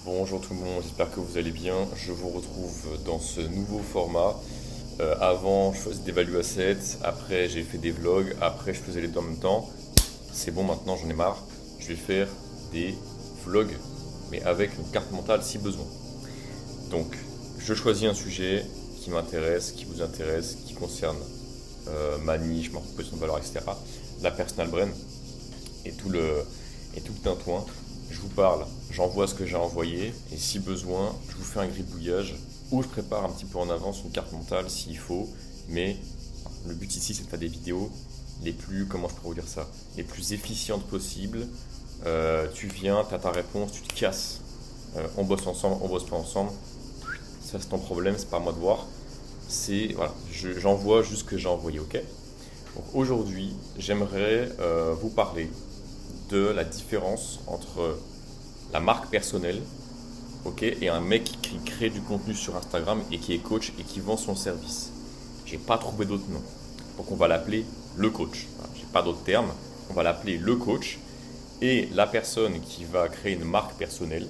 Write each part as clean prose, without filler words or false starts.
Bonjour tout le monde, j'espère que vous allez bien. Je vous retrouve dans ce nouveau format. Avant, je faisais des value assets, après j'ai fait des vlogs, après je faisais les deux en même temps. C'est bon, maintenant j'en ai marre. Je vais faire des vlogs, mais avec une carte mentale si besoin. Donc, je choisis un sujet qui m'intéresse, qui vous intéresse, qui concerne ma niche, ma proposition de valeur, etc. La personal brand et tout le tintouin. Je vous parle, j'envoie ce que j'ai envoyé et si besoin, je vous fais un gribouillage ou je prépare un petit peu en avance une carte mentale s'il faut. Mais le but ici, c'est de faire des vidéos les plus, comment je pourrais vous dire ça, les plus efficientes possibles. Tu viens, tu as ta réponse, tu te casses. On bosse ensemble, on bosse pas ensemble. Ça, c'est ton problème, c'est pas à moi de voir. C'est, voilà, j'envoie juste ce que j'ai envoyé, ok? Donc aujourd'hui, j'aimerais vous parler de la différence entre la marque personnelle, ok, et un mec qui crée du contenu sur Instagram et qui est coach et qui vend son service. J'ai pas trouvé d'autre nom. Donc on va l'appeler le coach. Voilà, j'ai pas d'autre terme. On va l'appeler le coach. Et la personne qui va créer une marque personnelle,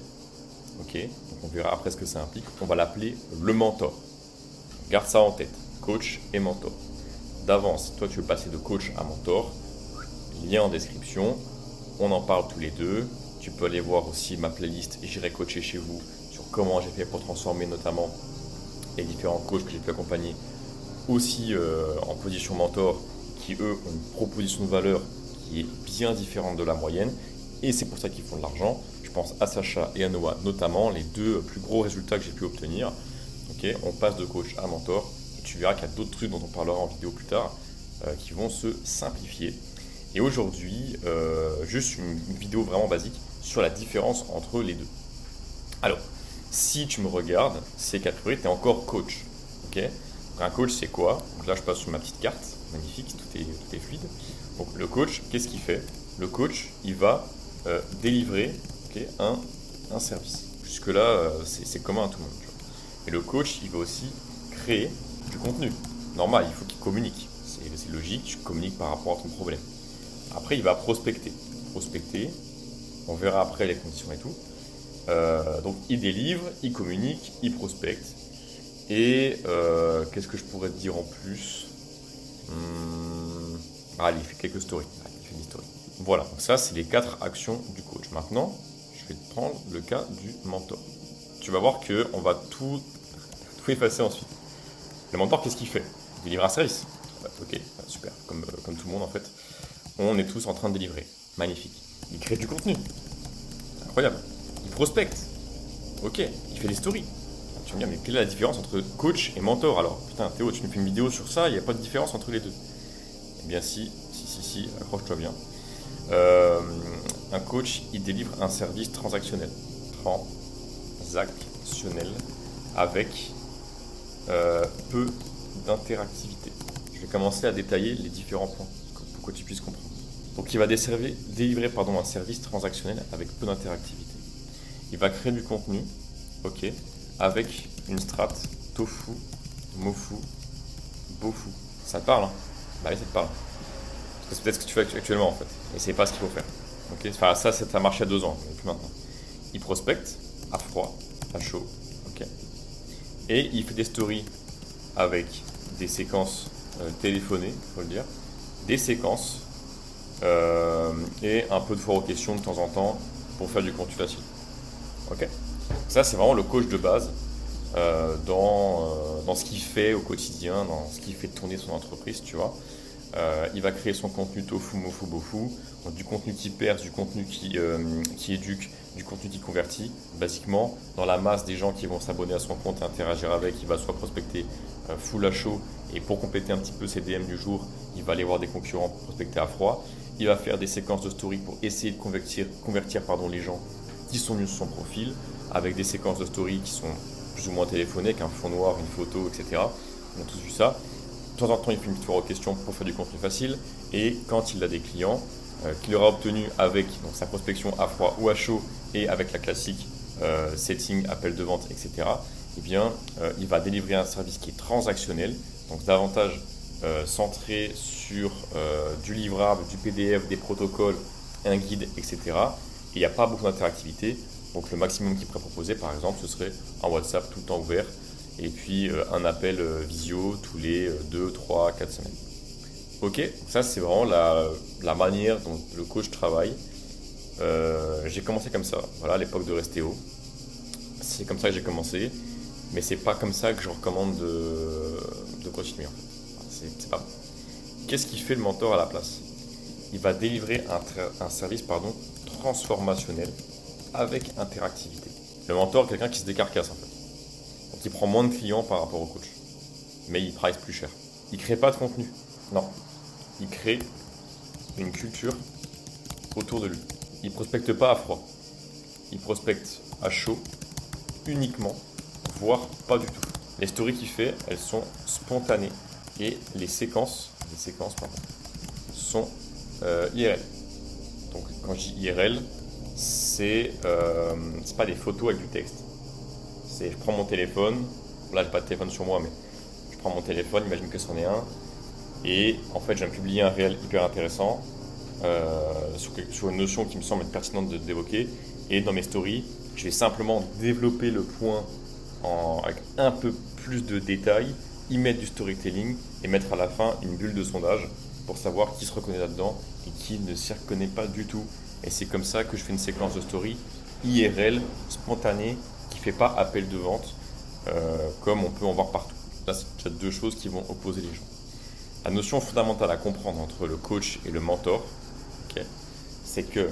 ok, donc on verra après ce que ça implique, on va l'appeler le mentor. Garde ça en tête, coach et mentor. D'avance, si toi tu veux passer de coach à mentor, lien en description. On en parle tous les deux. Tu peux aller voir aussi ma playlist J'irai coacher chez vous sur comment j'ai fait pour transformer notamment les différents coachs que j'ai pu accompagner aussi en position mentor qui eux ont une proposition de valeur qui est bien différente de la moyenne et c'est pour ça qu'ils font de l'argent. Je pense à Sacha et à Noah notamment, les deux plus gros résultats que j'ai pu obtenir. Okay, on passe de coach à mentor et tu verras qu'il y a d'autres trucs dont on parlera en vidéo plus tard qui vont se simplifier. Et aujourd'hui, juste une vidéo vraiment basique sur la différence entre les deux. Alors, si tu me regardes, c'est qu'a priori, tu es encore coach. Okay, un coach, c'est quoi? Donc là, je passe sur ma petite carte. Magnifique, tout est fluide. Donc, le coach, qu'est-ce qu'il fait? Le coach, il va délivrer okay, un service. Jusque-là, c'est commun à tout le monde. Tu vois. Et le coach, il va aussi créer du contenu. Normal, il faut qu'il communique. C'est logique, tu communiques par rapport à ton problème. Après, il va prospecter. Prospecter, on verra après les conditions et tout. Donc, il délivre, il communique, il prospecte. Et qu'est-ce que je pourrais te dire en plus? Allez, il fait quelques stories. Allez, il fait des stories. Voilà, donc ça, c'est les 4 actions du coach. Maintenant, je vais te prendre le cas du mentor. Tu vas voir qu'on va tout effacer ensuite. Le mentor, qu'est-ce qu'il fait? Il délivre un service. Ok, super, comme tout le monde en fait. On est tous en train de délivrer. Magnifique. Il crée du contenu. Incroyable. Il prospecte. Ok, il fait des stories. Tu vas me dire, mais quelle est la différence entre coach et mentor alors? Putain, Théo, tu nous fais une vidéo sur ça, il n'y a pas de différence entre les deux. Eh bien si, accroche-toi bien. Un coach, il délivre un service transactionnel. Transactionnel avec peu d'interactivité. Je vais commencer à détailler les différents points pour que tu puisses comprendre. Donc il va délivrer un service transactionnel avec peu d'interactivité. Il va créer du contenu, ok, avec une strat tofu, mofu, bofu. Ça te parle, hein? Bah oui, ça te parle. Parce que c'est peut-être ce que tu fais actuellement en fait. Et c'est pas ce qu'il faut faire. Okay, enfin, ça a marché à 2 ans, mais plus maintenant. Il prospecte à froid, à chaud, ok. Et il fait des stories avec des séquences téléphonées, il faut le dire, des séquences et un peu de foire aux questions de temps en temps pour faire du contenu facile. Ok. Ça, c'est vraiment le coach de base dans ce qu'il fait au quotidien, dans ce qu'il fait tourner son entreprise, tu vois. Il va créer son contenu tofu, mofu, bofu, donc du contenu qui perce, du contenu qui éduque, du contenu qui convertit. Basiquement, dans la masse des gens qui vont s'abonner à son compte et interagir avec, il va soit prospecter full à chaud et pour compléter un petit peu ses DM du jour, il va aller voir des concurrents pour prospecter à froid. Il va faire des séquences de story pour essayer de convertir les gens qui sont venus sur son profil avec des séquences de story qui sont plus ou moins téléphonées, avec un fond noir, une photo, etc. On a tous vu ça. De temps en temps, il fait une petite foire aux questions pour faire du contenu facile. Et quand il a des clients qu'il aura obtenus avec donc, sa prospection à froid ou à chaud et avec la classique setting, appel de vente, etc., eh bien, il va délivrer un service qui est transactionnel, donc davantage centré sur du livrable, du PDF, des protocoles, un guide, etc. Et il n'y a pas beaucoup d'interactivité. Donc le maximum qu'il pourrait proposer, par exemple, ce serait un WhatsApp tout le temps ouvert et puis un appel visio tous les 2, 3, 4 semaines. Ok, ça c'est vraiment la manière dont le coach travaille. J'ai commencé comme ça, voilà, à l'époque de Restéo. C'est comme ça que j'ai commencé, mais c'est pas comme ça que je recommande de continuer en fait. C'est pas bon. Qu'est-ce qui fait le mentor à la place? Il va délivrer un service transformationnel avec interactivité. Le mentor est quelqu'un qui se décarcasse en fait. Donc il prend moins de clients par rapport au coach, mais il price plus cher. Il crée pas de contenu, non. Il crée une culture autour de lui. Il prospecte pas à froid. Il prospecte à chaud uniquement, voire pas du tout. Les stories qu'il fait, elles sont spontanées et les séquences sont IRL. Donc quand je dis IRL, c'est pas des photos avec du texte. C'est je prends mon téléphone, là j'ai pas de téléphone sur moi, mais je prends mon téléphone, imagine que c'en est un, et en fait je viens de publier un réel hyper intéressant sur une notion qui me semble être pertinente d'évoquer, et dans mes stories, je vais simplement développer le point avec un peu plus de détails, y mettre du storytelling et mettre à la fin une bulle de sondage pour savoir qui se reconnaît là-dedans et qui ne s'y reconnaît pas du tout. Et c'est comme ça que je fais une séquence de story IRL, spontanée, qui ne fait pas appel de vente, comme on peut en voir partout. Là, c'est déjà deux choses qui vont opposer les gens. La notion fondamentale à comprendre entre le coach et le mentor, okay, c'est que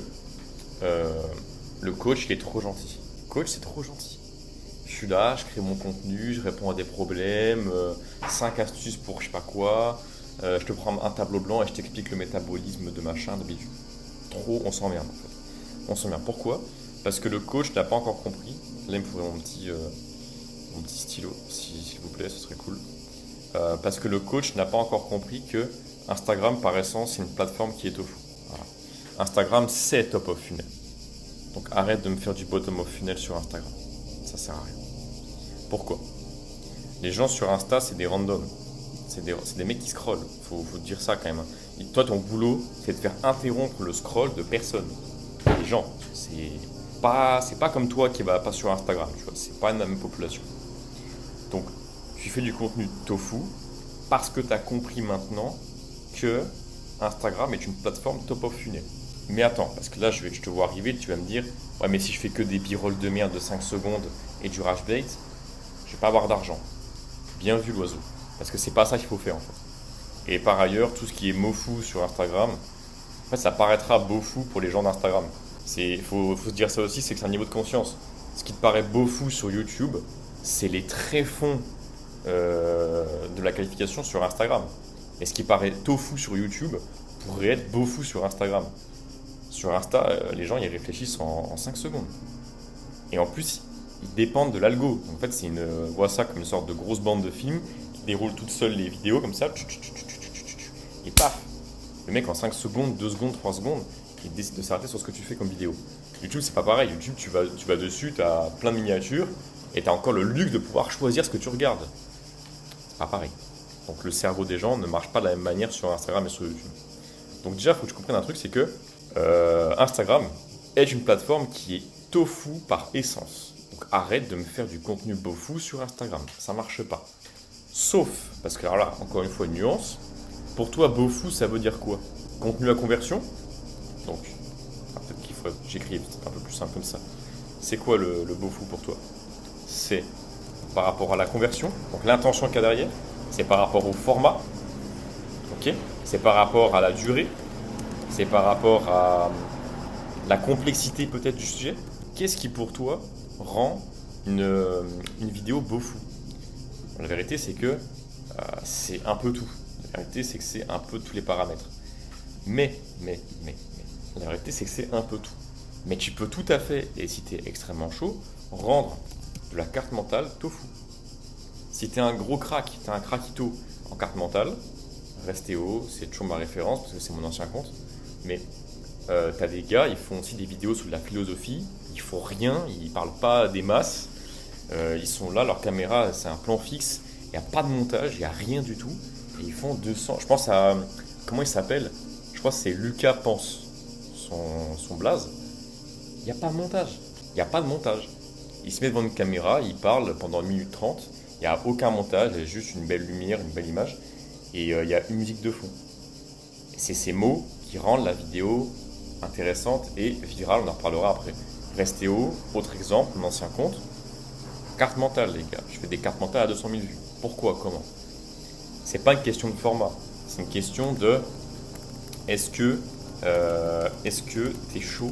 le coach, il est trop gentil. Le coach, c'est trop gentil. Je suis là, je crée mon contenu, je réponds à des problèmes, 5 astuces pour je sais pas quoi, je te prends un tableau blanc et je t'explique le métabolisme de machin, d'habitude. Trop, on s'emmerde en fait. On s'emmerde. Pourquoi? Parce que le coach n'a pas encore compris. Là, il me faudrait mon petit stylo, s'il vous plaît, ce serait cool. Parce que le coach n'a pas encore compris que Instagram, par essence, c'est une plateforme qui est tofu. Voilà. Instagram, c'est top of funnel. Donc arrête de me faire du bottom of funnel sur Instagram. Ça sert à rien. Pourquoi? Les gens sur Insta, c'est des randoms. C'est des mecs qui scrollent. Faut dire ça quand même. Et toi, ton boulot, c'est de faire interrompre le scroll de personnes. Les gens, c'est pas comme toi qui va pas sur Instagram. Tu vois, c'est pas la même population. Donc, tu fais du contenu tofu parce que tu as compris maintenant que Instagram est une plateforme top of funnel. Mais attends, parce que là, je te vois arriver, tu vas me dire, ouais, mais si je fais que des b-rolls de merde de 5 secondes et du rage bait, je vais pas avoir d'argent. Bien vu l'oiseau. Parce que c'est pas ça qu'il faut faire en fait. Et par ailleurs, tout ce qui est mofou sur Instagram, en fait, ça paraîtra beaufou pour les gens d'Instagram. Faut se dire ça aussi, c'est que c'est un niveau de conscience. Ce qui te paraît beaufou sur YouTube, c'est les tréfonds de la qualification sur Instagram. Et ce qui paraît tofu sur YouTube pourrait être beaufou sur Instagram. Sur Insta, les gens y réfléchissent en 5 secondes. Et en plus, ils dépendent de l'algo. En fait, voit ça comme une sorte de grosse bande de films qui déroule toute seule les vidéos comme ça. Et paf! Le mec en 5 secondes, 2 secondes, 3 secondes, il décide de s'arrêter sur ce que tu fais comme vidéo. YouTube, c'est pas pareil. YouTube, tu vas dessus, tu as plein de miniatures et tu as encore le luxe de pouvoir choisir ce que tu regardes. C'est pas pareil. Donc le cerveau des gens ne marche pas de la même manière sur Instagram et sur YouTube. Donc déjà, il faut que tu comprennes un truc, c'est que Instagram est une plateforme qui est tofu par essence. Donc arrête de me faire du contenu beaufou sur Instagram, ça marche pas. Sauf, parce que alors là, encore une fois, une nuance, pour toi, beaufou, ça veut dire quoi? Contenu à conversion? Donc, peut-être qu'il faut que j'écrive un peu plus simple comme ça. C'est quoi le beaufou pour toi? C'est par rapport à la conversion, donc l'intention qu'il y a derrière, c'est par rapport au format, ok, c'est par rapport à la durée, c'est par rapport à la complexité peut-être du sujet. Qu'est-ce qui pour toi rend une vidéo beaufou? La vérité c'est que c'est un peu tout. La vérité c'est que c'est un peu tous les paramètres. Mais, la vérité c'est que c'est un peu tout. Mais tu peux tout à fait, et si tu es extrêmement chaud, rendre de la carte mentale tofu. Si tu es un gros crack, tu es un craquito en carte mentale, Restéo, c'est toujours ma référence parce que c'est mon ancien compte. Mais tu as des gars, ils font aussi des vidéos sur de la philosophie, ils font rien, ils parlent pas des masses, ils sont là, leur caméra c'est un plan fixe, il n'y a pas de montage, il n'y a rien du tout, et ils font 200, je pense à, comment il s'appelle? Je crois que c'est Lucas Pense, son blaze, il n'y a pas de montage, Il n'y a pas de montage. Il se met devant une caméra, il parle pendant 1 minute 30, il n'y a aucun montage, il y a juste une belle lumière, une belle image, et il y a une musique de fond. Et c'est ces mots qui rendent la vidéo intéressante et virale, on en reparlera après. Restéo, autre exemple, mon ancien compte, carte mentale les gars, je fais des cartes mentales à 200 000 vues. Pourquoi? Comment? C'est pas une question de format, c'est une question de est-ce que tu es chaud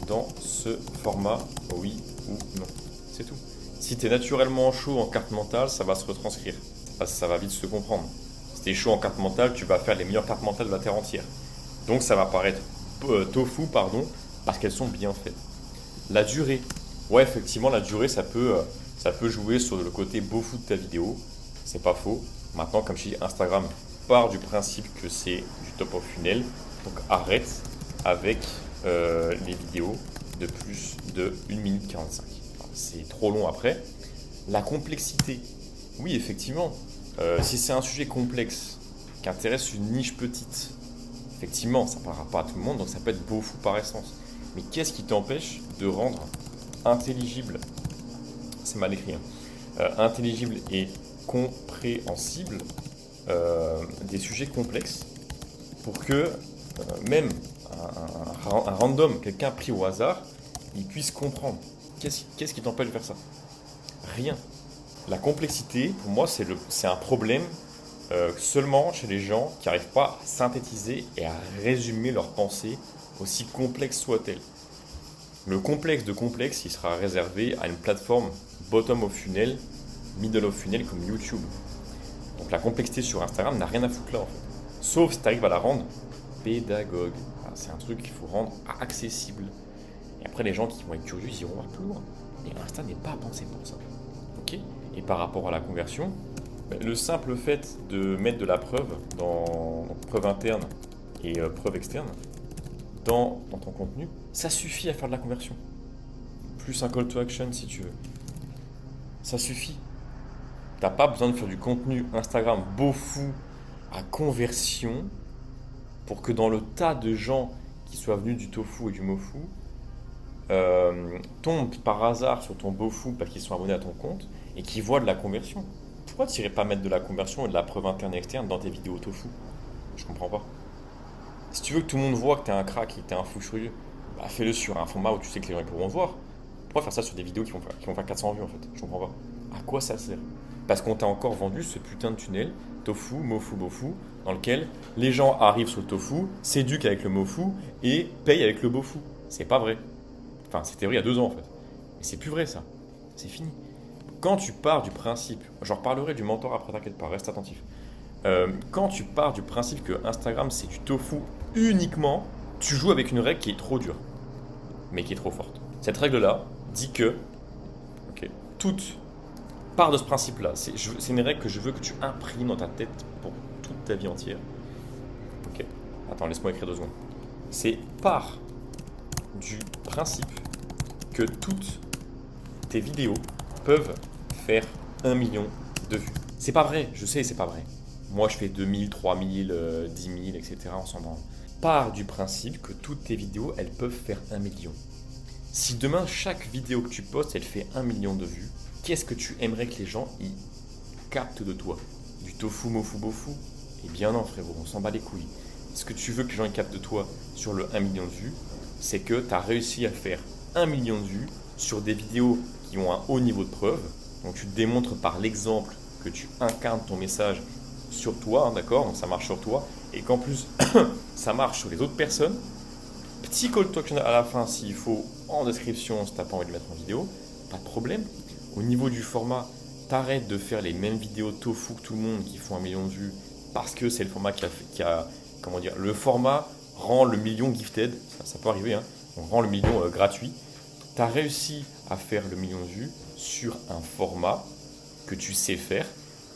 dans ce format, oui ou non? C'est tout. Si tu es naturellement chaud en carte mentale, ça va se retranscrire. Ça va vite se comprendre. Si tu es chaud en carte mentale, tu vas faire les meilleures cartes mentales de la Terre entière. Donc ça va paraître tofu, parce qu'elles sont bien faites. La durée. Ouais, effectivement, la durée, ça peut jouer sur le côté beau fou de ta vidéo. C'est pas faux. Maintenant, comme je dis, Instagram part du principe que c'est du top of funnel. Donc arrête avec les vidéos de plus de 1 minute 45. C'est trop long après. La complexité. Oui, effectivement. Si c'est un sujet complexe qui intéresse une niche petite, effectivement, ça ne parlera pas à tout le monde, donc ça peut être beau fou par essence. Mais qu'est-ce qui t'empêche de rendre intelligible, c'est mal écrit, intelligible et compréhensible des sujets complexes pour que même un random, quelqu'un pris au hasard, il puisse comprendre. Qu'est-ce qui t'empêche de faire ça? Rien. La complexité, pour moi, c'est un problème seulement chez les gens qui n'arrivent pas à synthétiser et à résumer leurs pensées, aussi complexes soient-elles. Le complexe de complexe, il sera réservé à une plateforme bottom of funnel, middle of funnel comme YouTube. Donc la complexité sur Instagram n'a rien à foutre là en fait. Sauf si tu arrives à la rendre pédagogue. C'est un truc qu'il faut rendre accessible. Et après, les gens qui vont être curieux, ils iront voir plus loin. Et Insta n'est pas pensé pour ça. Ok? Et par rapport à la conversion, le simple fait de mettre de la preuve dans preuve interne et preuve externe dans ton contenu, ça suffit à faire de la conversion. Plus un call to action si tu veux. Ça suffit. T'as pas besoin de faire du contenu Instagram beau fou à conversion pour que dans le tas de gens qui soient venus du tofu et du mofu tombent par hasard sur ton beau fou parce qu'ils sont abonnés à ton compte et qui voient de la conversion. Pourquoi tu n'irais pas mettre de la conversion et de la preuve interne et externe dans tes vidéos tofu? Je comprends pas. Si tu veux que tout le monde voit que tu es un crack et que tu es un fou furieux, bah fais-le sur un format où tu sais que les gens pourront te voir. Pourquoi faire ça sur des vidéos qui vont faire 400 vues en fait? Je comprends pas. À quoi ça sert? Parce qu'on t'a encore vendu ce putain de tunnel, tofu, mofu, bofu, dans lequel les gens arrivent sur le tofu, s'éduquent avec le mofu et payent avec le bofu. C'est pas vrai. Enfin, c'était vrai il y a 2 ans en fait. Mais c'est plus vrai ça. C'est fini. Quand tu pars du principe, j'en reparlerai du mentor après, t'inquiète pas, reste attentif. Quand tu pars du principe que Instagram c'est du tofu uniquement, tu joues avec une règle qui est trop dure, mais qui est trop forte. Cette règle-là dit que toute part de ce principe-là. C'est une règle que je veux que tu imprimes dans ta tête pour toute ta vie entière. Ok. Attends, laisse-moi écrire 2 secondes. C'est part du principe que toutes tes vidéos peuvent faire 1 million de vues. C'est pas vrai, je sais, c'est pas vrai. Moi, je fais 2000, 3000, 10 000, etc. On s'en branle. Part du principe que toutes tes vidéos, elles peuvent faire 1 million. Si demain, chaque vidéo que tu postes, elle fait 1 million de vues, qu'est-ce que tu aimerais que les gens y captent de toi? Du tofu, mofu, bofu? Eh bien non, frérot, on s'en bat les couilles. Ce que tu veux que les gens y captent de toi sur le 1 million de vues, c'est que tu as réussi à faire 1 million de vues sur des vidéos qui ont un haut niveau de preuve. Donc tu te démontres par l'exemple que tu incarnes ton message sur toi, hein, d'accord? Donc ça marche sur toi. Et qu'en plus, ça marche sur les autres personnes. Petit call to action à la fin s'il faut en description si tu n'as pas envie de le mettre en vidéo. Pas de problème. Au niveau du format, t'arrêtes de faire les mêmes vidéos tofu que tout le monde qui font 1 million de vues parce que c'est le format comment dire, le format rend le million gifted, ça peut arriver, hein, on rend le million gratuit. Tu as réussi à faire le million de vues sur un format que tu sais faire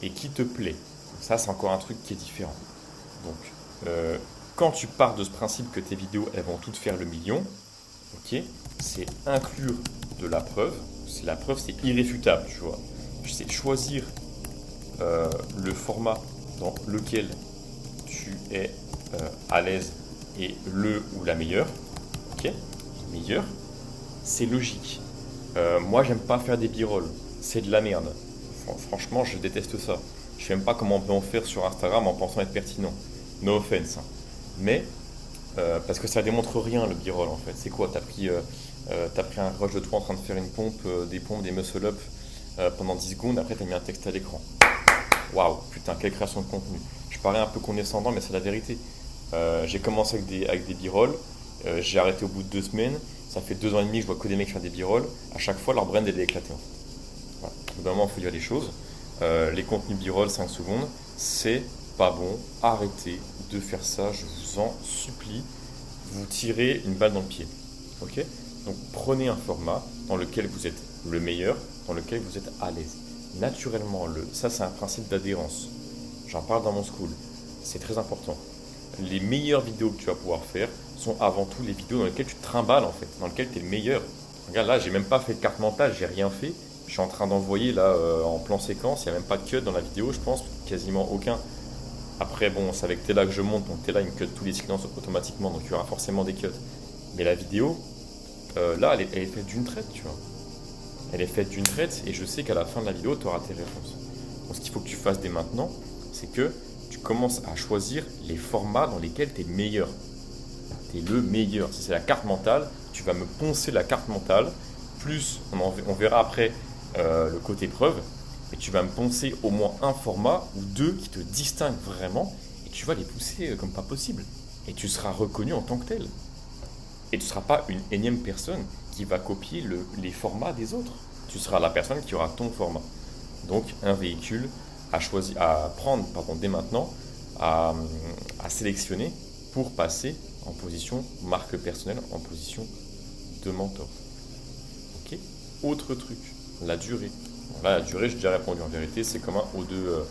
et qui te plaît. Ça, c'est encore un truc qui est différent. Donc, quand tu pars de ce principe que tes vidéos, elles vont toutes faire le million, ok, c'est inclure de la preuve. La preuve, c'est irréfutable, tu vois. C'est choisir le format dans lequel tu es à l'aise et le ou la meilleure. Ok, meilleure, c'est logique. Moi, j'aime pas faire des b-rolls. C'est de la merde. Franchement, je déteste ça. Je sais même pas comment on peut en faire sur Instagram en pensant être pertinent. No offense, hein. Mais, parce que ça démontre rien le b-roll en fait. C'est quoi? T'as pris un rush de toi en train de faire une pompe, des pompes, des muscle-up pendant 10 secondes, après t'as mis un texte à l'écran. Waouh, putain, quelle création de contenu. Je parais un peu condescendant, mais c'est la vérité. J'ai commencé avec des b-rolls, j'ai arrêté au bout de 2 semaines. Ça fait 2 ans et demi que je vois que des mecs faire des b-rolls. À chaque fois, leur brand elle est éclatée. En fait. Voilà. Au bout d'un moment, il faut dire les choses. Les contenus b-roll 5 secondes, c'est pas bon. Arrêtez de faire ça, je vous en supplie. Vous tirez une balle dans le pied. Ok? Donc prenez un format dans lequel vous êtes le meilleur, dans lequel vous êtes à l'aise. Naturellement, ça c'est un principe d'adhérence. J'en parle dans mon school. C'est très important. Les meilleures vidéos que tu vas pouvoir faire sont avant tout les vidéos dans lesquelles tu te trimbales en fait, dans lesquelles tu es le meilleur. Regarde là, j'ai même pas fait de carte mentale, j'ai rien fait. Je suis en train d'envoyer là en plan séquence, il n'y a même pas de cut dans la vidéo, je pense, quasiment aucun. Après, bon, c'est avec Tela que je monte, donc Tela il me cut tous les silences automatiquement, donc il y aura forcément des cuts. Mais la vidéo, là, elle est faite d'une traite, tu vois. Elle est faite d'une traite et je sais qu'à la fin de la vidéo, tu auras tes réponses. Donc ce qu'il faut que tu fasses dès maintenant, c'est que tu commences à choisir les formats dans lesquels tu es meilleur. Tu es le meilleur. Si c'est la carte mentale, tu vas me poncer la carte mentale, plus on verra après le côté preuve, et tu vas me poncer au moins un format ou deux qui te distinguent vraiment, et tu vas les pousser comme pas possible. Et tu seras reconnu en tant que tel. Et tu ne seras pas une énième personne qui va copier les formats des autres. Tu seras la personne qui aura ton format. Donc un véhicule à prendre dès maintenant, à sélectionner pour passer en position marque personnelle, en position de mentor. Ok. Autre truc, la durée. Bon, là, la durée, j'ai déjà répondu. En vérité, c'est commun aux deux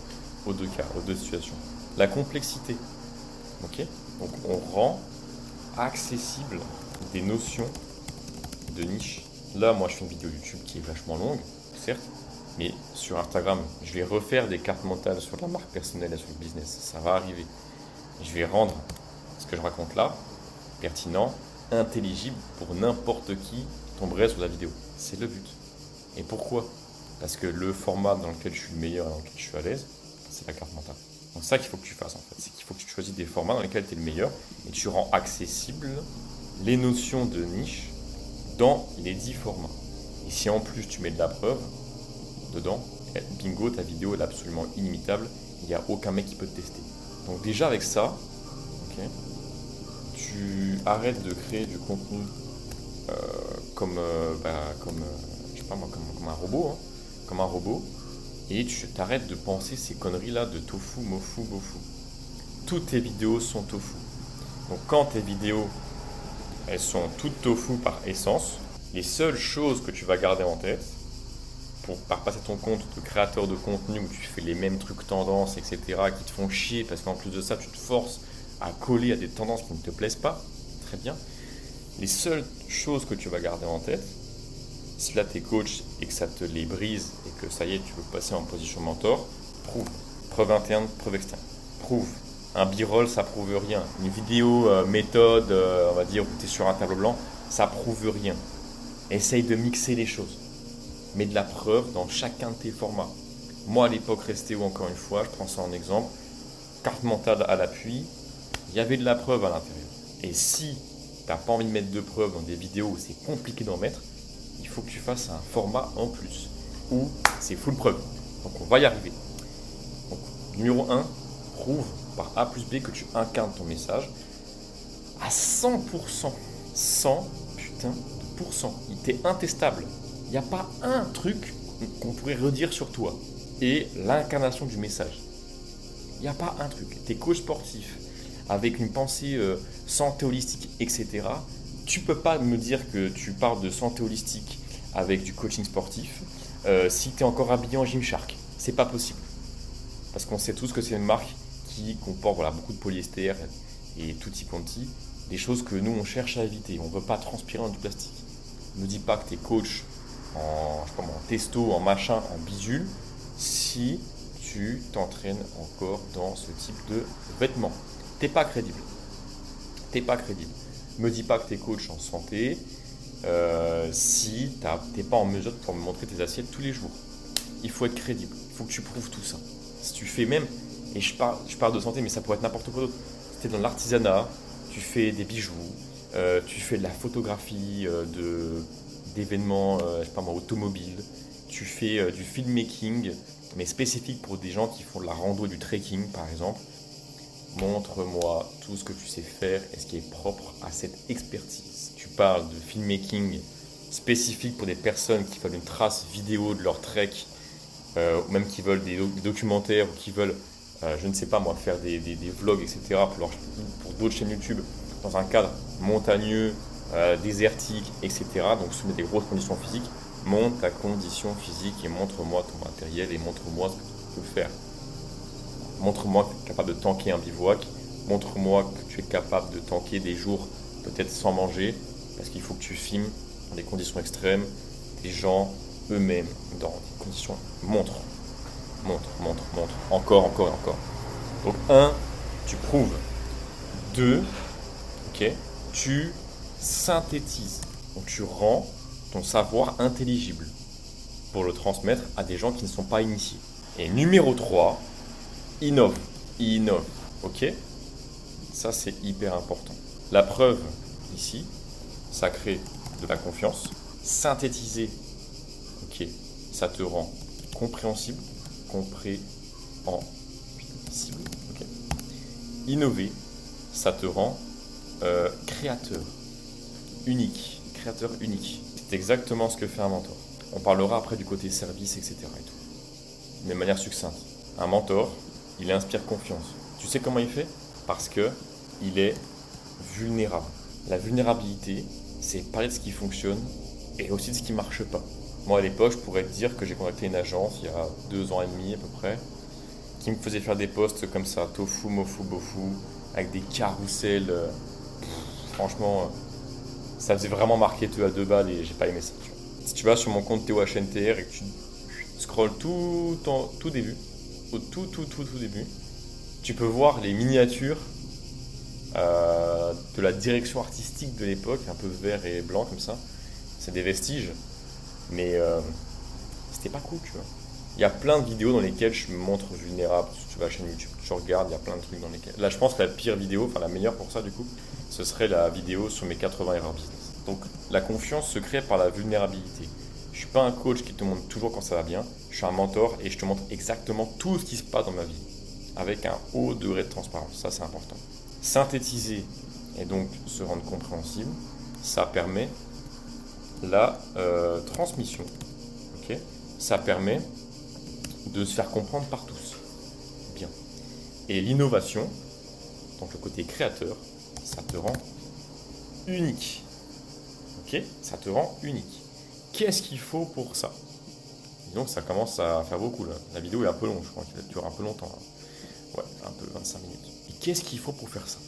cas, aux deux situations. La complexité. Ok. Donc on rend accessible des notions de niche. Là, moi, je fais une vidéo YouTube qui est vachement longue, certes, mais sur Instagram, je vais refaire des cartes mentales sur la marque personnelle et sur le business. Ça va arriver. Je vais rendre ce que je raconte là pertinent, intelligible pour n'importe qui tomberait sur la vidéo. C'est le but. Et pourquoi? Parce que le format dans lequel je suis le meilleur et dans lequel je suis à l'aise, c'est la carte mentale. Donc c'est ça qu'il faut que tu fasses en fait. C'est qu'il faut que tu choisisses des formats dans lesquels tu es le meilleur et tu rends accessible les notions de niche dans les 10 formats. Et si en plus tu mets de la preuve dedans, bingo, ta vidéo est absolument inimitable. Il n'y a aucun mec qui peut te tester. Donc déjà avec ça, okay, tu arrêtes de créer du contenu comme un robot, hein, comme un robot, et tu t'arrêtes de penser ces conneries là de tofu, mofu, bofu. Toutes tes vidéos sont tofu. Donc quand tes vidéos elles sont toutes tofu par essence, les seules choses que tu vas garder en tête pour passer ton compte de créateur de contenu où tu fais les mêmes trucs tendances, etc., qui te font chier parce qu'en plus de ça tu te forces à coller à des tendances qui ne te plaisent pas, très bien. Les seules choses que tu vas garder en tête, si là tu es coach et que ça te les brise et que ça y est, tu veux passer en position mentor, prouve. Preuve interne, preuve externe. Prouve. Un b-roll, ça prouve rien. Une vidéo méthode, on va dire, où tu es sur un tableau blanc, ça prouve rien. Essaye de mixer les choses. Mets de la preuve dans chacun de tes formats. Moi, à l'époque Restéo, encore une fois, je prends ça en exemple, carte mentale à l'appui, il y avait de la preuve à l'intérieur. Et si tu n'as pas envie de mettre de preuve dans des vidéos où c'est compliqué d'en mettre, il faut que tu fasses un format en plus, où c'est full preuve. Donc on va y arriver. Donc, numéro 1, prouve par A plus B que tu incarnes ton message à 100%. 100 putain de pourcent. Il t'est intestable. Il n'y a pas un truc qu'on pourrait redire sur toi. Et l'incarnation du message. Il n'y a pas un truc. Tu es coach sportif avec une pensée santé holistique, etc. Tu peux pas me dire que tu parles de santé holistique avec du coaching sportif si tu es encore habillé en Gymshark. C'est pas possible. Parce qu'on sait tous que c'est une marque qui comporte beaucoup de polyester et tutti quanti, des choses que nous on cherche à éviter. On ne veut pas transpirer dans du plastique. Ne dis pas que tu es coach en testo, en machin, en bidule, si tu t'entraînes encore dans ce type de vêtements. T'es pas crédible. Me dis pas que tu es coach en santé si tu n'es pas en mesure de pouvoir me montrer tes assiettes tous les jours. Il faut être crédible, il faut que tu prouves tout ça. Si tu fais même, et je parle de santé, mais ça pourrait être n'importe quoi d'autre. Si tu es dans l'artisanat, tu fais des bijoux, tu fais de la photographie d'événements, je sais pas moi, automobiles, tu fais du filmmaking, mais spécifique pour des gens qui font de la rando et du trekking par exemple. Montre-moi tout ce que tu sais faire et ce qui est propre à cette expertise. Tu parles de filmmaking spécifique pour des personnes qui veulent une trace vidéo de leur trek, ou même qui veulent des documentaires, ou qui veulent, je ne sais pas moi, faire des vlogs, etc. pour d'autres chaînes YouTube dans un cadre montagneux, désertique, etc. Donc soumis à des grosses conditions physiques. Montre ta condition physique et montre-moi ton matériel et montre-moi ce que tu peux faire. Montre-moi que tu es capable de tanker un bivouac. Montre-moi que tu es capable de tanker des jours peut-être sans manger, parce qu'il faut que tu filmes dans des conditions extrêmes, des gens eux-mêmes dans des conditions. Montre. Encore et encore. Donc 1, tu prouves. 2, ok, tu synthétises. Donc tu rends ton savoir intelligible pour le transmettre à des gens qui ne sont pas initiés. Et numéro 3, innove, ok? Ça c'est hyper important. La preuve ici, ça crée de la confiance. Synthétiser, ok, ça te rend compréhensible, ok? Innover, ça te rend créateur unique. C'est exactement ce que fait un mentor. On parlera après du côté service, etc. et tout. Mais de manière succincte. Un mentor, il inspire confiance. Tu sais comment il fait? Parce que il est vulnérable. La vulnérabilité, c'est parler de ce qui fonctionne et aussi de ce qui ne marche pas. Moi, à l'époque, je pourrais te dire que j'ai contacté une agence il y a 2 ans et demi à peu près, qui me faisait faire des posts comme ça, tofu, mofu, bofu, avec des carousels. Franchement, ça faisait vraiment marketeur à 2 balles et j'ai pas aimé ça. Tu vois. Si tu vas sur mon compte ThéoHNTR et que tu scrolles tout début, au tout début, tu peux voir les miniatures de la direction artistique de l'époque, un peu vert et blanc comme ça. C'est des vestiges, mais c'était pas cool, tu vois. Il y a plein de vidéos dans lesquelles je me montre vulnérable. Si tu vas à la chaîne YouTube, tu regardes, il y a plein de trucs dans lesquels. Là, je pense que la pire vidéo, enfin la meilleure pour ça du coup, ce serait la vidéo sur mes 80 erreurs business. Donc la confiance se crée par la vulnérabilité. Je suis pas un coach qui te montre toujours quand ça va bien. Je suis un mentor et je te montre exactement tout ce qui se passe dans ma vie, avec un haut degré de transparence. Ça, c'est important. Synthétiser et donc se rendre compréhensible, ça permet la transmission. Okay, ça permet de se faire comprendre par tous. Bien. Et l'innovation, donc le côté créateur, ça te rend unique. Ok? Ça te rend unique. Qu'est-ce qu'il faut pour ça? Disons que ça commence à faire beaucoup là. La vidéo est un peu longue, je crois qu'elle dure un peu longtemps. Là. Ouais, un peu 25 minutes. Et qu'est-ce qu'il faut pour faire ça?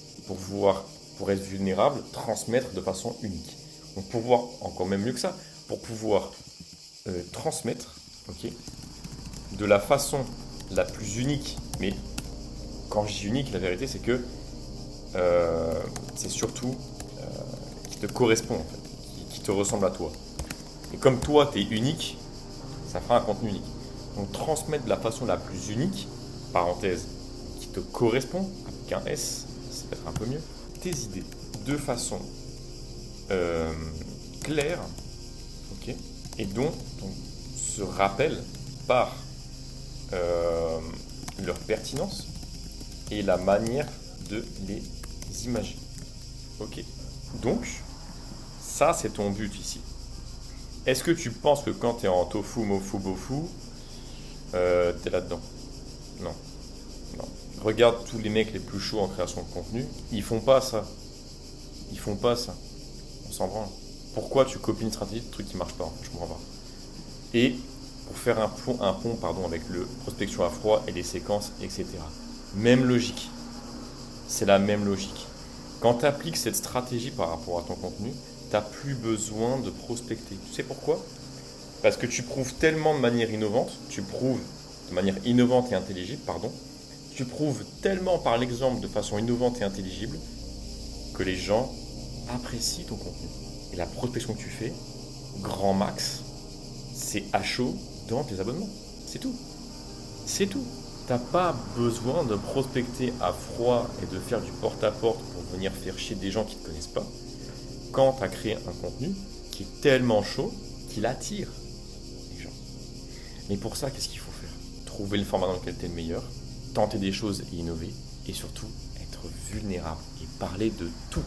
Pour être vulnérable, transmettre de façon unique. Donc pour pouvoir, encore même mieux que ça, pour pouvoir transmettre, ok, de la façon la plus unique, mais quand je dis unique, la vérité c'est que c'est surtout qui te correspond en fait, qui te ressemble à toi. Et comme toi tu es unique, ça fera un contenu unique. Donc transmettre de la façon la plus unique, parenthèse, qui te correspond, avec un S, c'est peut-être un peu mieux, tes idées de façon claire, ok, et dont on se rappelle par leur pertinence et la manière de les imaginer. Ok. Donc, ça c'est ton but ici. Est-ce que tu penses que quand tu es en tofu, mofu, bofu, tu es là-dedans? Non. Regarde tous les mecs les plus chauds en création de contenu, ils font pas ça. On s'en branle. Pourquoi tu copies une stratégie de truc qui marche pas? Je comprends pas. Et pour faire un pont avec le prospection à froid et les séquences, etc. Même logique. C'est la même logique. Quand tu appliques cette stratégie par rapport à ton contenu, tu n'as plus besoin de prospecter. Tu sais pourquoi? Parce que tu prouves tellement de manière innovante, et intelligible, tu prouves tellement par l'exemple de façon innovante et intelligible que les gens apprécient ton contenu. Et la prospection que tu fais, grand max, c'est à chaud dans tes abonnements. C'est tout. C'est tout. T'as pas besoin de prospecter à froid et de faire du porte-à-porte pour venir faire chier des gens qui ne te connaissent pas. Quand tu as créé un contenu qui est tellement chaud qu'il attire les gens. Mais pour ça, qu'est-ce qu'il faut faire? Trouver le format dans lequel tu es le meilleur, tenter des choses et innover, et surtout être vulnérable et parler de tout,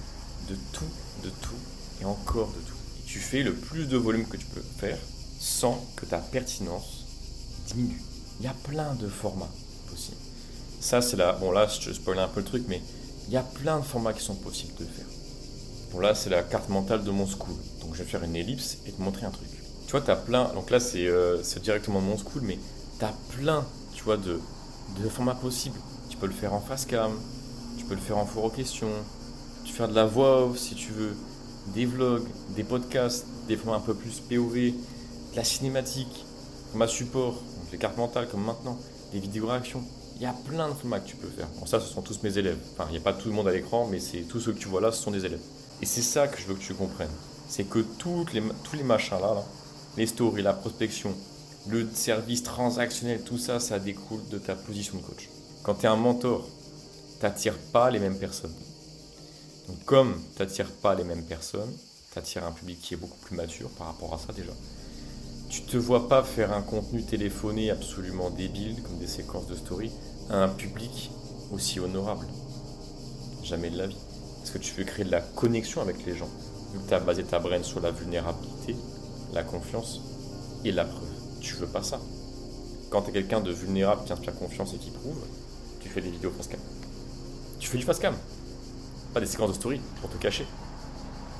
et encore de tout. Et tu fais le plus de volume que tu peux faire sans que ta pertinence diminue. Il y a plein de formats possibles. Ça, c'est là. Bon, là, je spoil un peu le truc, mais il y a plein de formats qui sont possibles de faire. Bon, là, c'est la carte mentale de mon school. Donc, je vais faire une ellipse et te montrer un truc. Tu vois, tu as plein. Donc là, c'est directement de mon school, mais tu as plein, tu vois, de formats possibles. Tu peux le faire en face cam, tu peux le faire en four aux questions, tu peux faire de la voix off si tu veux, des vlogs, des podcasts, des formats un peu plus POV, de la cinématique, format support, donc les cartes mentales comme maintenant, des vidéos réactions. Il y a plein de formats que tu peux faire. Bon, ça, ce sont tous mes élèves. Enfin, il n'y a pas tout le monde à l'écran, mais c'est tous ceux que tu vois là, ce sont des élèves. Et c'est ça que je veux que tu comprennes. C'est que tous les machins là, les stories, la prospection, le service transactionnel, tout ça, ça découle de ta position de coach. Quand tu es un mentor, tu n'attires pas les mêmes personnes. Donc comme tu n'attires pas les mêmes personnes, tu attires un public qui est beaucoup plus mature par rapport à ça déjà. Tu ne te vois pas faire un contenu téléphoné absolument débile, comme des séquences de story, à un public aussi honorable. Jamais de la vie. Parce que tu veux créer de la connexion avec les gens. Vu que tu as basé ta brain sur la vulnérabilité, la confiance et la preuve. Tu veux pas ça. Quand tu es quelqu'un de vulnérable qui inspire confiance et qui prouve, tu fais des vidéos face cam. Tu fais du face cam. Pas des séquences de story pour te cacher.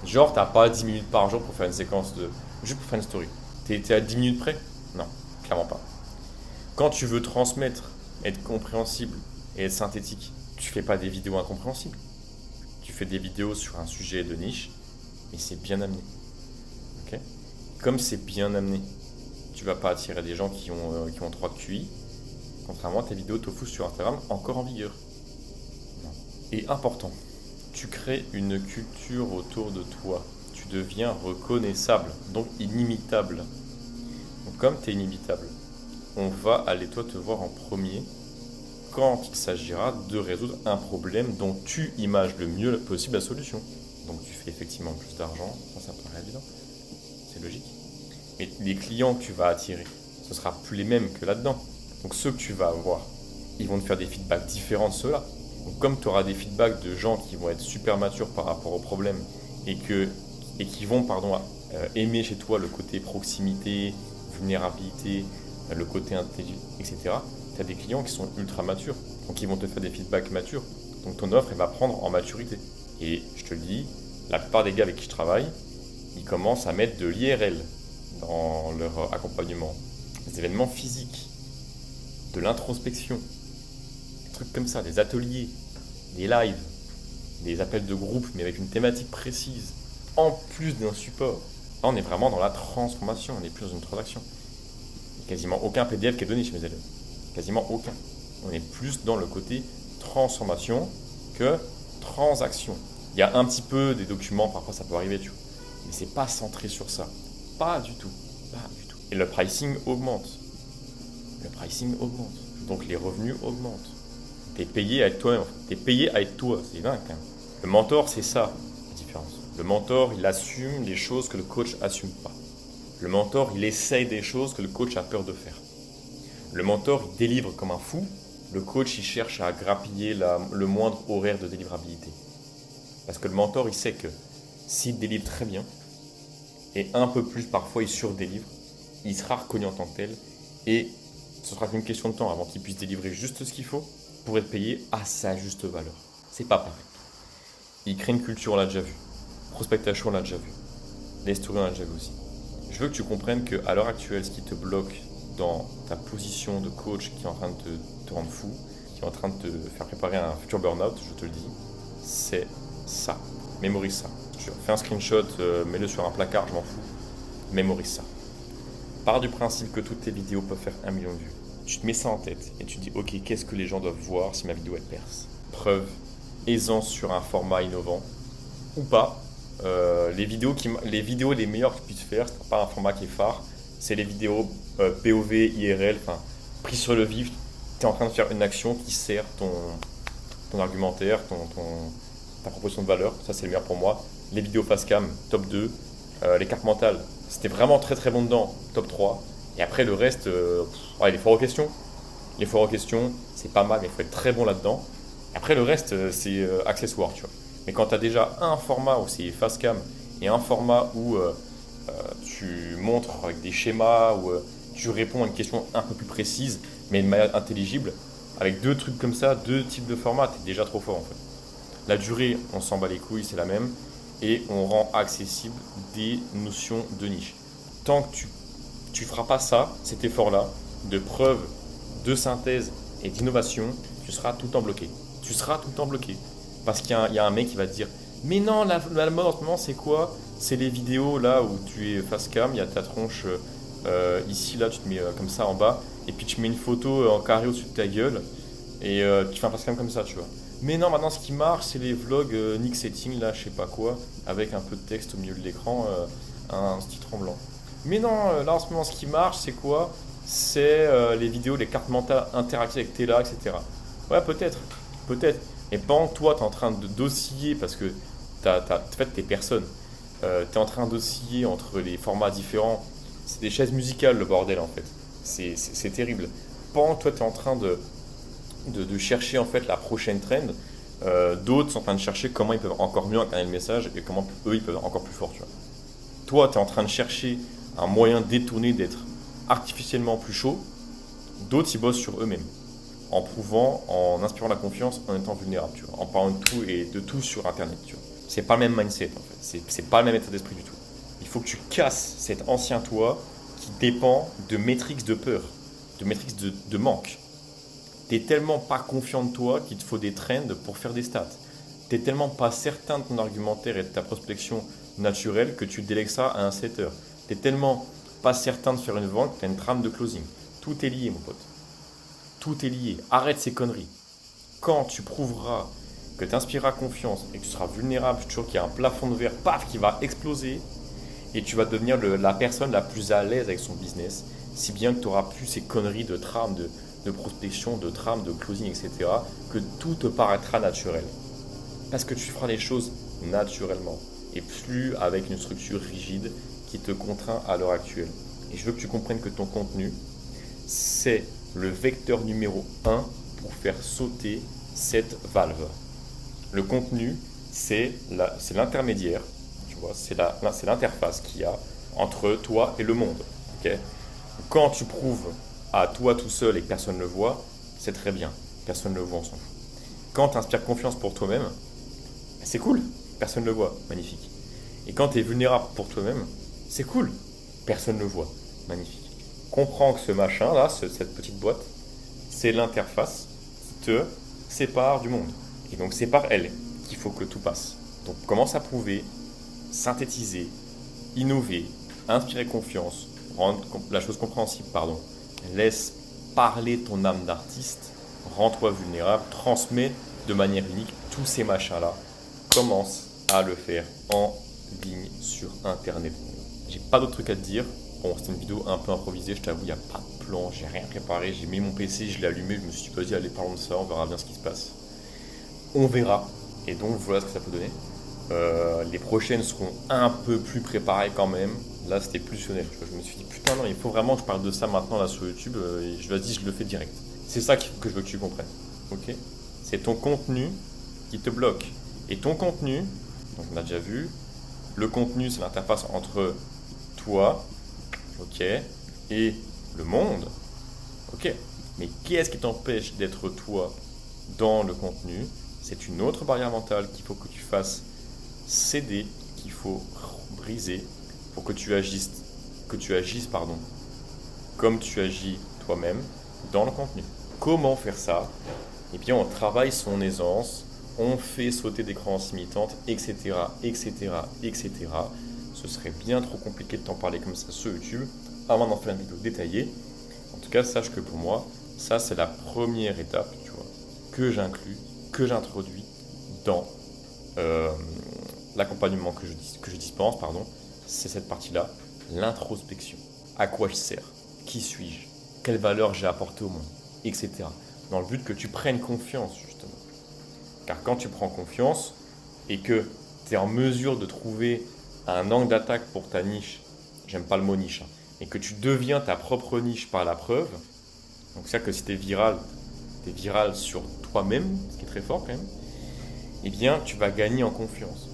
Genre, t'as pas 10 minutes par jour pour faire une séquence de... juste pour faire une story. T'es à 10 minutes près? Non, clairement pas. Quand tu veux transmettre, être compréhensible et être synthétique, tu fais pas des vidéos incompréhensibles. Tu fais des vidéos sur un sujet de niche, mais c'est bien amené. Okay? Comme c'est bien amené, tu vas pas attirer des gens qui ont 3 QI, contrairement à tes vidéos tofu sur Instagram, encore en vigueur. Non. Et important, tu crées une culture autour de toi. Tu deviens reconnaissable, donc inimitable. Donc comme tu es inimitable, on va aller toi te voir en premier quand il s'agira de résoudre un problème dont tu images le mieux possible la solution. Donc tu fais effectivement plus d'argent, ça paraît évident, c'est logique. Mais les clients que tu vas attirer, ce ne sera plus les mêmes que là-dedans. Donc ceux que tu vas avoir, ils vont te faire des feedbacks différents de ceux-là. Donc comme tu auras des feedbacks de gens qui vont être super matures par rapport au problème et qui vont aimer chez toi le côté proximité, vulnérabilité, le côté intelligent, etc. Tu as des clients qui sont ultra matures, donc ils vont te faire des feedbacks matures. Donc ton offre, elle va prendre en maturité. Et je te le dis, la plupart des gars avec qui je travaille, ils commencent à mettre de l'IRL dans leur accompagnement. Des événements physiques, de l'introspection, des trucs comme ça, des ateliers, des lives, des appels de groupe, mais avec une thématique précise, en plus d'un support. Là, on est vraiment dans la transformation, on n'est plus dans une transaction. Il n'y a quasiment aucun PDF qui est donné chez mes élèves. Quasiment aucun. On est plus dans le côté transformation que transaction. Il y a un petit peu des documents, parfois ça peut arriver, tu vois. Mais c'est pas centré sur ça. Pas du tout. Pas du tout. Et le pricing augmente. Le pricing augmente. Donc les revenus augmentent. T'es payé à être toi. T'es payé à être toi. C'est dingue. Hein. Le mentor, c'est ça, la différence. Le mentor, il assume les choses que le coach assume pas. Le mentor, il essaye des choses que le coach a peur de faire. Le mentor, il délivre comme un fou. Le coach, il cherche à grappiller le moindre horaire de délivrabilité. Parce que le mentor, il sait que s'il délivre très bien, et un peu plus parfois il surdélivre, il sera reconnu en tant que tel, et ce sera qu'une question de temps avant qu'il puisse délivrer juste ce qu'il faut pour être payé à sa juste valeur. C'est pas pareil. Il crée une culture, on l'a déjà vu. Prospectation, on l'a déjà vu. Les stories, on l'a déjà vu aussi. Je veux que tu comprennes qu'à l'heure actuelle, ce qui te bloque dans ta position de coach qui est en train de te rendre fou, qui est en train de te faire préparer à un futur burn-out, je te le dis, c'est ça. Mémorise ça. Fais un screenshot, mets-le sur un placard, je m'en fous. Mémorise ça. Pars du principe que toutes tes vidéos peuvent faire 1 million de vues. Tu te mets ça en tête et tu te dis, ok, qu'est-ce que les gens doivent voir si ma vidéo elle perce? Preuve, aisance sur un format innovant ou pas, les vidéos les meilleures que tu puisses faire, c'est pas un format qui est phare, c'est les vidéos POV, IRL, enfin, pris sur le vif. Tu es en train de faire une action qui sert ton argumentaire, ta proposition de valeur. Ça, c'est le meilleur pour moi. Les vidéos face cam, top 2. Les cartes mentales, c'était vraiment très très bon dedans, top 3. Et après, le reste, ouais, les foires aux questions. Les foires aux questions, c'est pas mal, mais il faut être très bon là-dedans. Après, le reste, c'est accessoire, tu vois. Mais quand tu as déjà un format où c'est face cam et un format où tu montres avec des schémas, où tu réponds à une question un peu plus précise, mais de manière intelligible, avec deux trucs comme ça, deux types de formats, tu es déjà trop fort en fait. La durée, on s'en bat les couilles, c'est la même. Et on rend accessible des notions de niche. Tant que tu feras pas ça, cet effort-là, de preuve, de synthèse et d'innovation, tu seras tout le temps bloqué. Tu seras tout le temps bloqué. Parce qu'il y a un mec qui va te dire mais non, la mode en ce moment, c'est quoi? C'est les vidéos là où tu es face cam, il y a ta tronche ici, là, tu te mets comme ça en bas, et puis tu mets une photo en carré au-dessus de ta gueule, et tu fais un face cam comme ça, tu vois. Mais non, maintenant ce qui marche, c'est les vlogs Nick Setting, là, je sais pas quoi, avec un peu de texte au milieu de l'écran, un style tremblant. Mais non, là en ce moment, ce qui marche, c'est quoi? C'est les vidéos, les cartes mentales interactives avec Tela, etc. Ouais, peut-être, peut-être. Et pendant que toi, tu es en train d'osciller, parce que en fait, t'es personne, tu es en train d'osciller entre les formats différents. C'est des chaises musicales, le bordel, en fait. C'est terrible. Pendant que toi, tu es en train de chercher en fait la prochaine trend, d'autres sont en train de chercher comment ils peuvent encore mieux incarner le message et comment eux ils peuvent être encore plus forts. Tu vois. Toi, tu es en train de chercher un moyen détourné d'être artificiellement plus chaud, d'autres ils bossent sur eux-mêmes, en prouvant, en inspirant la confiance, en étant vulnérable, tu vois, en parlant de tout et de tout sur internet. Tu vois. C'est pas le même mindset en fait, c'est pas le même état d'esprit du tout. Il faut que tu casses cet ancien toi qui dépend de métriques de peur, de métriques de manque. T'es tellement pas confiant de toi qu'il te faut des trends pour faire des stats. T'es tellement pas certain de ton argumentaire et de ta prospection naturelle que tu délègues ça à un setter. T'es tellement pas certain de faire une vente que t'as une trame de closing. Tout est lié, mon pote. Tout est lié. Arrête ces conneries. Quand tu prouveras que tu inspireras confiance et que tu seras vulnérable, toujours qu'il y a un plafond de verre, paf, qui va exploser, et tu vas devenir la personne la plus à l'aise avec son business, si bien que tu n'auras plus ces conneries de trame, de prospection, de trame, de closing, etc., que tout te paraîtra naturel. Parce que tu feras les choses naturellement et plus avec une structure rigide qui te contraint à l'heure actuelle. Et je veux que tu comprennes que ton contenu, c'est le vecteur numéro 1 pour faire sauter cette valve. Le contenu, c'est l'intermédiaire, tu vois, c'est l'interface qu'il y a entre toi et le monde. Okay. Quand tu prouves à toi tout seul et que personne ne le voit, c'est très bien. Personne ne le voit, on s'en fout. Quand tu inspires confiance pour toi-même, c'est cool. Personne ne le voit. Magnifique. Et quand tu es vulnérable pour toi-même, c'est cool. Personne ne le voit. Magnifique. Comprends que ce machin-là, cette petite boîte, c'est l'interface qui te sépare du monde. Et donc c'est par elle qu'il faut que tout passe. Donc commence à prouver, synthétiser, innover, inspirer confiance, rendre la chose compréhensible, pardon. Laisse parler ton âme d'artiste, rends-toi vulnérable, transmets de manière unique tous ces machins-là. Commence à le faire en ligne sur Internet. J'ai pas d'autre truc à te dire. Bon, c'était une vidéo un peu improvisée, je t'avoue, il n'y a pas de plan, j'ai rien préparé. J'ai mis mon PC, je l'ai allumé, je me suis dit, vas-y, allez, parlons de ça, on verra bien ce qui se passe. On verra. Et donc, voilà ce que ça peut donner. Les prochaines seront un peu plus préparées quand même. Là, c'était plus sonné. Je me suis dit, putain, non, il faut vraiment que je parle de ça maintenant là sur YouTube. Et je vas-y, je le fais direct. C'est ça que je veux que tu comprennes. Ok? C'est ton contenu qui te bloque. Et ton contenu, donc on a déjà vu, le contenu, c'est l'interface entre toi, ok, et le monde, ok. Mais qu'est-ce qui t'empêche d'être toi dans le contenu? C'est une autre barrière mentale qu'il faut que tu fasses céder, qu'il faut briser pour que tu agisses comme tu agis toi-même dans le contenu. Comment faire ça? Eh bien, on travaille son aisance, on fait sauter des croyances limitantes, etc., etc., etc. Ce serait bien trop compliqué de t'en parler comme ça sur YouTube avant d'en faire une vidéo détaillée. En tout cas, sache que pour moi, ça c'est la première étape, tu vois, que j'inclus, que j'introduis dans l'accompagnement que je dispense, c'est cette partie-là, l'introspection. À quoi je sers? Qui suis-je? Quelle valeur j'ai apporté au monde? Etc. Dans le but que tu prennes confiance, justement. Car quand tu prends confiance et que tu es en mesure de trouver un angle d'attaque pour ta niche, j'aime pas le mot niche, et que tu deviens ta propre niche par la preuve, donc c'est-à-dire que si tu es viral sur toi-même, ce qui est très fort quand même, eh bien tu vas gagner en confiance.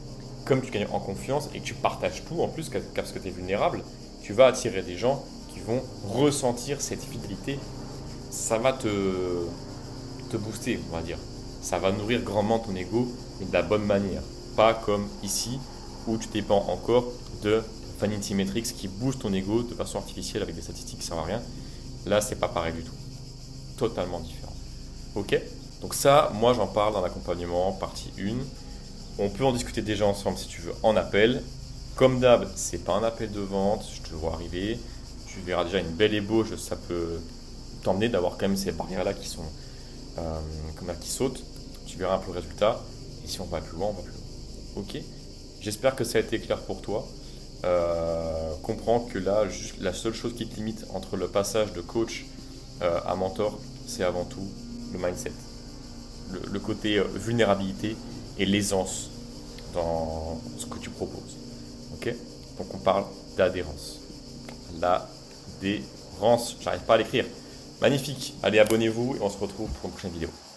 Comme tu gagnes en confiance et que tu partages tout en plus, parce que tu es vulnérable, tu vas attirer des gens qui vont ressentir cette fidélité. Ça va te booster, on va dire. Ça va nourrir grandement ton ego, mais de la bonne manière. Pas comme ici, où tu dépends encore de Vanity Metrics qui booste ton ego de façon artificielle avec des statistiques qui ne servent à rien. Là, c'est pas pareil du tout. Totalement différent. Ok? Donc ça, moi j'en parle dans l'accompagnement, partie 1. On peut en discuter déjà ensemble si tu veux en appel. Comme d'hab, c'est pas un appel de vente, je te vois arriver. Tu verras déjà une belle ébauche, ça peut t'emmener d'avoir quand même ces barrières-là qui sont qui sautent. Tu verras un peu le résultat. Et si on va plus loin, on va plus loin. Ok? J'espère que ça a été clair pour toi. Comprends que là, juste la seule chose qui te limite entre le passage de coach à mentor, c'est avant tout le mindset. Le côté vulnérabilité et l'aisance dans ce que tu proposes. Ok? Donc on parle d'adhérence. L'adhérence, j'arrive pas à l'écrire. Magnifique. Allez, abonnez-vous et on se retrouve pour une prochaine vidéo.